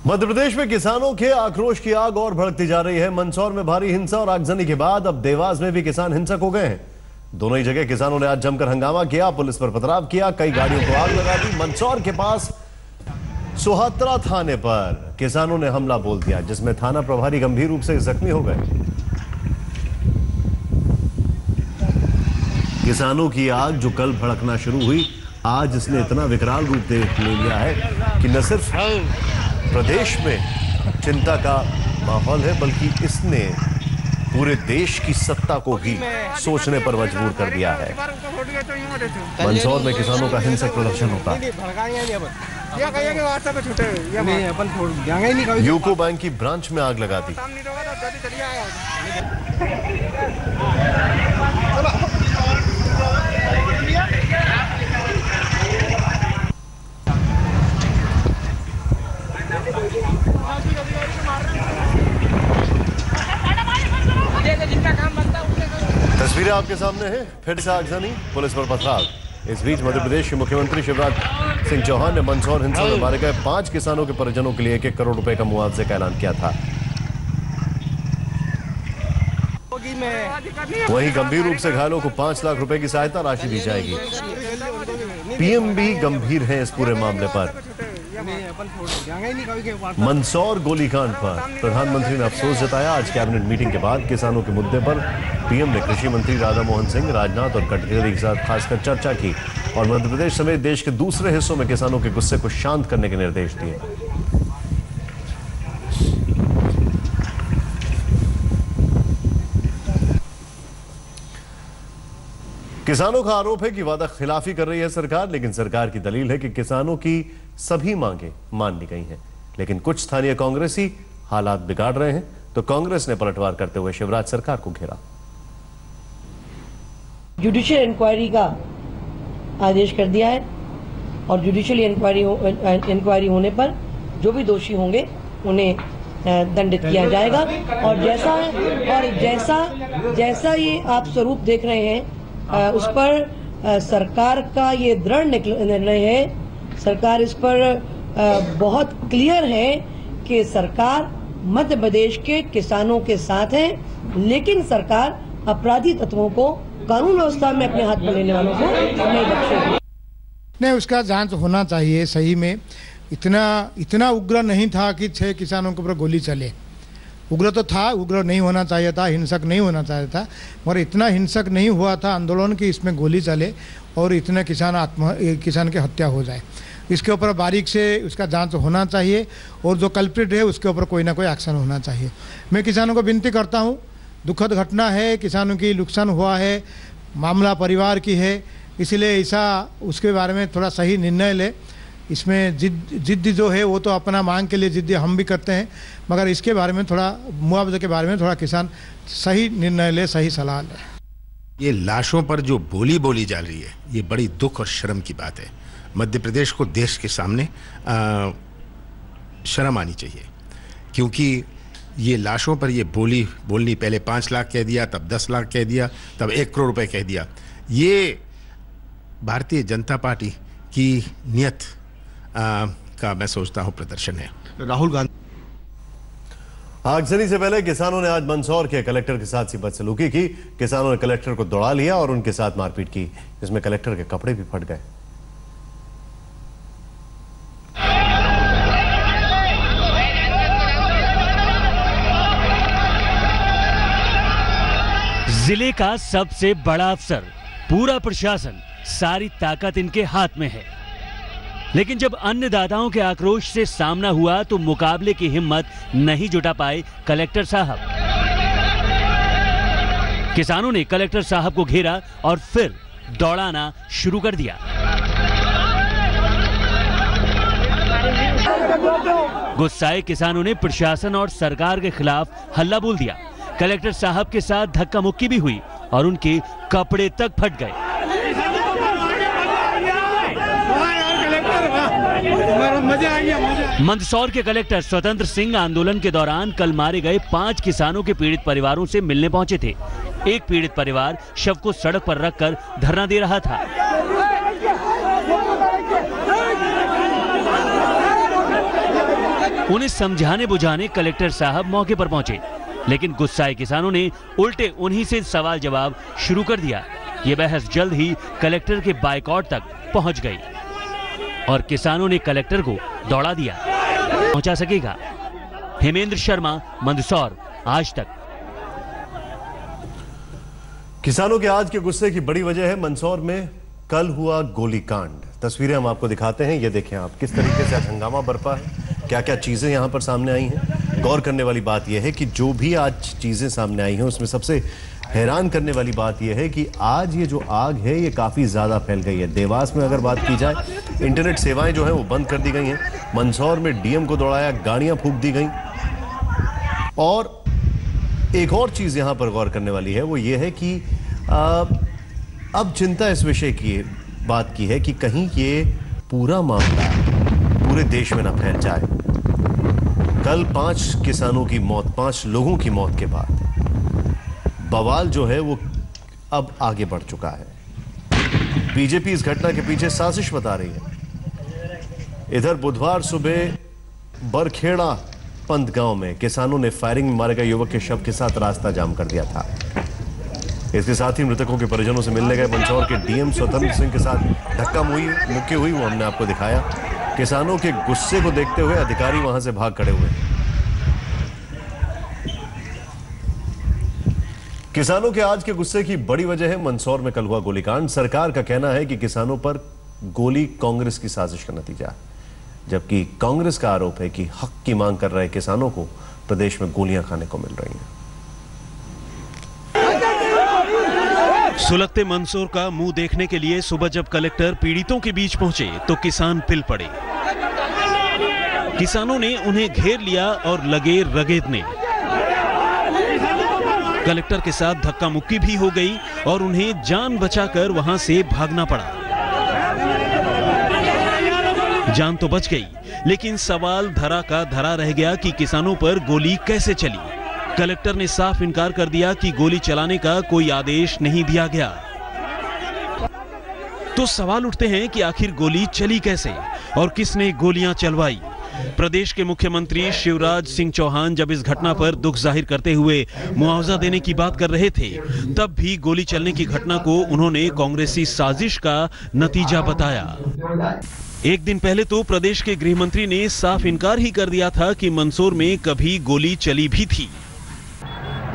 मध्य प्रदेश में किसानों के आक्रोश की आग और भड़कती जा रही है। मंदसौर में भारी हिंसा और आगजनी के बाद अब देवास में भी किसान हिंसक हो गए हैं। दोनों ही जगह किसानों ने आज जमकर हंगामा किया, पुलिस पर पथराव किया, कई गाड़ियों को आग लगा दी। मंदसौर के पास सोहत्रा थाने पर किसानों ने हमला बोल दिया, जिसमें थाना प्रभारी गंभीर रूप से जख्मी हो गए। किसानों की आग जो कल भड़कना शुरू हुई, आज इसने इतना विकराल रूप ले लिया है कि न सिर्फ प्रदेश में चिंता का माहौल है, बल्कि इसने पूरे देश की सत्ता को भी सोचने पर मजबूर कर दिया है। मंदसौर में किसानों का हिंसक प्रदर्शन होता है। यूको बैंक की ब्रांच में आग लगा दी। तस्वीरें आपके सामने हैं। फिर से आगजनी, पुलिस पर पथराव। इस बीच मध्य प्रदेश के मुख्यमंत्री शिवराज सिंह चौहान ने मंदसौर हिंसा में मारे गए 5 किसानों के परिजनों के लिए 1-1 करोड़ रुपए का मुआवजे का ऐलान किया था। वहीं गंभीर रूप से घायलों को 5 लाख रुपए की सहायता राशि दी जाएगी। पीएम भी गंभीर है इस पूरे मामले पर। मंदसौर गोलीकांड पर प्रधानमंत्री ने अफसोस जताया। आज कैबिनेट मीटिंग के बाद किसानों के मुद्दे पर पीएम ने कृषि मंत्री राधा मोहन सिंह, राजनाथ और गडकरी के साथ खासकर चर्चा की और मध्य प्रदेश समेत देश के दूसरे हिस्सों में किसानों के गुस्से को शांत करने के निर्देश दिए। किसानों का आरोप है कि वादा खिलाफी कर रही है सरकार, लेकिन सरकार की दलील है कि किसानों की सभी मांगे मान ली गई हैं। लेकिन कुछ स्थानीय कांग्रेसी हालात बिगाड़ रहे हैं, तो कांग्रेस ने पलटवार करते हुए शिवराज सरकार को घेरा। जुडिशियल इंक्वायरी का आदेश कर दिया है और जुडिशियल इंक्वायरी होने पर जो भी दोषी होंगे उन्हें दंडित किया जाएगा। और जैसा ये आप स्वरूप देख रहे हैं, उस पर सरकार का ये दृढ़ निर्णय है। सरकार इस पर बहुत क्लियर है कि सरकार मध्य प्रदेश के किसानों के साथ है, लेकिन सरकार अपराधी तत्वों को कानून व्यवस्था में अपने हाथ में लेने वालों को नहीं बख्शेगी। नहीं, उसका जांच होना चाहिए। सही में इतना उग्र नहीं था कि 6 किसानों के ऊपर गोली चले। उग्र तो था, उग्र नहीं होना चाहिए था, हिंसक नहीं होना चाहिए था, मगर इतना हिंसक नहीं हुआ था आंदोलन की इसमें गोली चले और इतने किसान की हत्या हो जाए। इसके ऊपर बारीक से उसका जांच होना चाहिए और जो कल्प्रिट है उसके ऊपर कोई ना कोई एक्शन होना चाहिए। मैं किसानों को विनती करता हूँ, दुखद घटना है, किसानों की नुकसान हुआ है, मामला परिवार की है, इसलिए ऐसा उसके बारे में थोड़ा सही निर्णय ले। इसमें जिद जो है वो तो अपना मांग के लिए जिद्दी हम भी करते हैं, मगर इसके बारे में थोड़ा मुआवजे के बारे में थोड़ा किसान सही निर्णय ले, सही सलाह ले। ये लाशों पर जो बोली जा रही है, ये बड़ी दुख और शर्म की बात है। मध्य प्रदेश को देश के सामने शर्म आनी चाहिए, क्योंकि ये लाशों पर ये बोलनी पहले 5 लाख कह दिया, तब 10 लाख कह दिया, तब 1 करोड़ रुपए कह दिया। ये भारतीय जनता पार्टी की नियत का मैं सोचता हूं प्रदर्शन है। राहुल गांधी। आगजनी से पहले किसानों ने आज मंदसौर के कलेक्टर के साथ सी बदसलूकी की। किसानों ने कलेक्टर को दौड़ा लिया और उनके साथ मारपीट की, जिसमें कलेक्टर के कपड़े भी फट गए। जिले का सबसे बड़ा अफसर, पूरा प्रशासन, सारी ताकत इनके हाथ में है। लेकिन जब अन्नदाताओं के आक्रोश से सामना हुआ तो मुकाबले की हिम्मत नहीं जुटा पाए कलेक्टर साहब। किसानों ने कलेक्टर साहब को घेरा और फिर दौड़ाना शुरू कर दिया। गुस्साए किसानों ने प्रशासन और सरकार के खिलाफ हल्ला बोल दिया। कलेक्टर साहब के साथ धक्का मुक्की भी हुई और उनके कपड़े तक फट गए। मंदसौर के कलेक्टर स्वतंत्र सिंह आंदोलन के दौरान कल मारे गए 5 किसानों के पीड़ित परिवारों से मिलने पहुंचे थे। एक पीड़ित परिवार शव को सड़क पर रखकर धरना दे रहा था। उन्हें समझाने बुझाने कलेक्टर साहब मौके पर पहुंचे, लेकिन गुस्साए किसानों ने उल्टे उन्हीं से सवाल जवाब शुरू कर दिया। ये बहस जल्द ही कलेक्टर के बाइकआउट तक पहुंच गई और किसानों ने कलेक्टर को दौड़ा दिया। पहुंचा सकेगा? हेमेंद्र शर्मा, मंदसौर, आज तक। किसानों के आज के गुस्से की बड़ी वजह है मंदसौर में कल हुआ गोलीकांड। तस्वीरें हम आपको दिखाते हैं, ये देखें आप किस तरीके से आज हंगामा बरपा है, क्या क्या चीजें यहां पर सामने आई हैं। गौर करने वाली बात यह है कि जो भी आज चीजें सामने आई हैं उसमें सबसे हैरान करने वाली बात यह है कि आज ये जो आग है ये काफी ज्यादा फैल गई है। देवास में अगर बात की जाए, इंटरनेट सेवाएं जो है वो बंद कर दी गई हैं। मंदसौर में डीएम को दौड़ाया, गाड़ियां फूंक दी गई। और एक और चीज यहां पर गौर करने वाली है वो ये है कि अब चिंता इस विषय की बात की है कि कहीं ये पूरा मामला पूरे देश में ना फैल जाए। कल 5 किसानों की मौत, 5 लोगों की मौत के बाद बवाल जो है वो अब आगे बढ़ चुका है। बीजेपी इस घटना के पीछे साजिश बता रही है। इधर बुधवार सुबह बरखेड़ा पंत गांव में किसानों ने फायरिंग में मारे गए युवक के शव के साथ रास्ता जाम कर दिया था। इसके साथ ही मृतकों के परिजनों से मिलने गए मंदसौर के डीएम स्वतंत्र सिंह के साथ धक्का मुक्की हुई, वो हमने आपको दिखाया। किसानों के गुस्से को देखते हुए अधिकारी वहां से भाग खड़े हुए। किसानों के आज के गुस्से की बड़ी वजह है मंदसौर में कल हुआ गोलीकांड। सरकार का कहना है कि किसानों पर गोली कांग्रेस की साजिश का नतीजा है, जबकि कांग्रेस का आरोप है कि हक की मांग कर रहे किसानों को प्रदेश में गोलियां खाने को मिल रही हैं। सुलगते मंदसौर का मुंह देखने के लिए सुबह जब कलेक्टर पीड़ितों के बीच पहुंचे तो किसान पिल पड़े। किसानों ने उन्हें घेर लिया और लगे रगेदने। कलेक्टर के साथ धक्का मुक्की भी हो गई और उन्हें जान बचाकर वहां से भागना पड़ा। जान तो बच गई, लेकिन सवाल धरा का धरा रह गया कि किसानों पर गोली कैसे चली। कलेक्टर ने साफ इनकार कर दिया कि गोली चलाने का कोई आदेश नहीं दिया गया। तो सवाल उठते हैं कि आखिर गोली चली कैसे और किसने गोलियां चलवाई। प्रदेश के मुख्यमंत्री शिवराज सिंह चौहान जब इस घटना पर दुख जाहिर करते हुए मुआवजा देने की बात कर रहे थे, तब भी गोली चलने की घटना को उन्होंने कांग्रेसी साजिश का नतीजा बताया। एक दिन पहले तो प्रदेश के गृह मंत्री ने साफ इनकार ही कर दिया था कि मंदसौर में कभी गोली चली भी थी।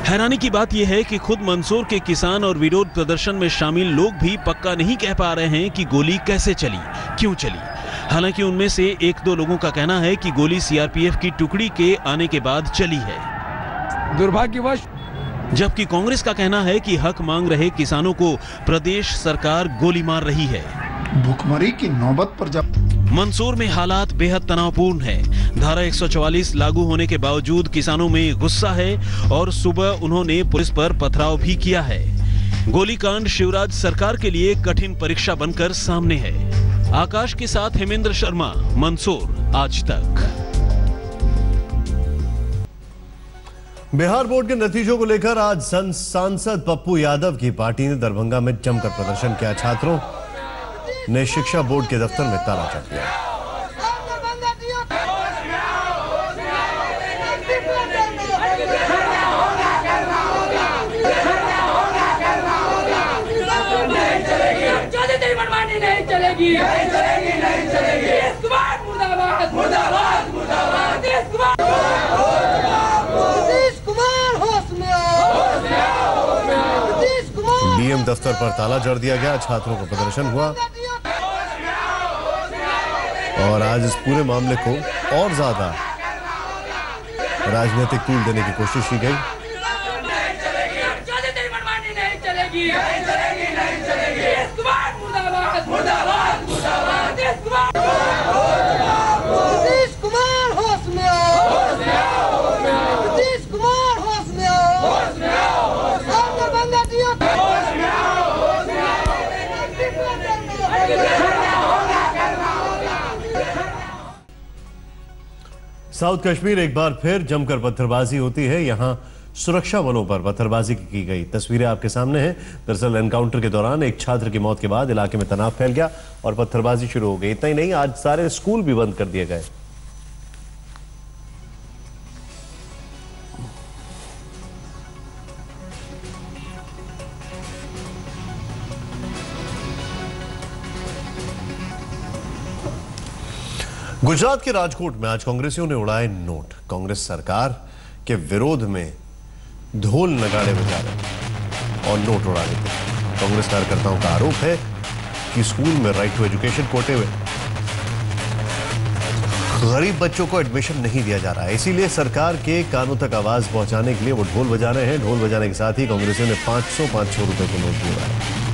हैरानी की बात यह है कि खुद मंदसौर के किसान और विरोध प्रदर्शन में शामिल लोग भी पक्का नहीं कह पा रहे हैं कि गोली कैसे चली, क्यों चली। हालांकि उनमें से 1-2 लोगों का कहना है कि गोली सीआरपीएफ की टुकड़ी के आने के बाद चली है, दुर्भाग्यवश। जबकि कांग्रेस का कहना है कि हक मांग रहे किसानों को प्रदेश सरकार गोली मार रही है। भूखमरी की नौबत पर जब मंदसौर में हालात बेहद तनावपूर्ण है। धारा 144 लागू होने के बावजूद किसानों में गुस्सा है और सुबह उन्होंने पुलिस पर पथराव भी किया है। गोलीकांड शिवराज सरकार के लिए कठिन परीक्षा बनकर सामने है। आकाश के साथ हेमेंद्र शर्मा, मंदसौर, आज तक। बिहार बोर्ड के नतीजों को लेकर आज सांसद पप्पू यादव की पार्टी ने दरभंगा में जमकर प्रदर्शन किया। छात्रों ने शिक्षा बोर्ड के दफ्तर में ताला चाट दिया। डीएम दफ्तर पर ताला जड़ दिया गया। छात्रों का प्रदर्शन हुआ और आज इस पूरे मामले को और ज्यादा राजनीतिक तूल देने की कोशिश की गई। साउथ कश्मीर एक बार फिर जमकर पत्थरबाजी होती है। यहां सुरक्षा बलों पर पत्थरबाजी की गई तस्वीरें आपके सामने हैं। दरअसल एनकाउंटर के दौरान एक छात्र की मौत के बाद इलाके में तनाव फैल गया और पत्थरबाजी शुरू हो गई। इतना ही नहीं, आज सारे स्कूल भी बंद कर दिए गए। गुजरात के राजकोट में आज कांग्रेसियों ने उड़ाए नोट। कांग्रेस सरकार के विरोध में ढोल नगाड़े बजा रहे और नोट उड़ा रहे थे। कांग्रेस कार्यकर्ताओं का आरोप है कि स्कूल में राइट टू एजुकेशन कोटे में गरीब बच्चों को एडमिशन नहीं दिया जा रहा है, इसीलिए सरकार के कानों तक आवाज पहुंचाने के लिए वो ढोल बजा रहे हैं। ढोल बजाने के साथ ही कांग्रेसियों ने 500 रुपए के नोट दिए।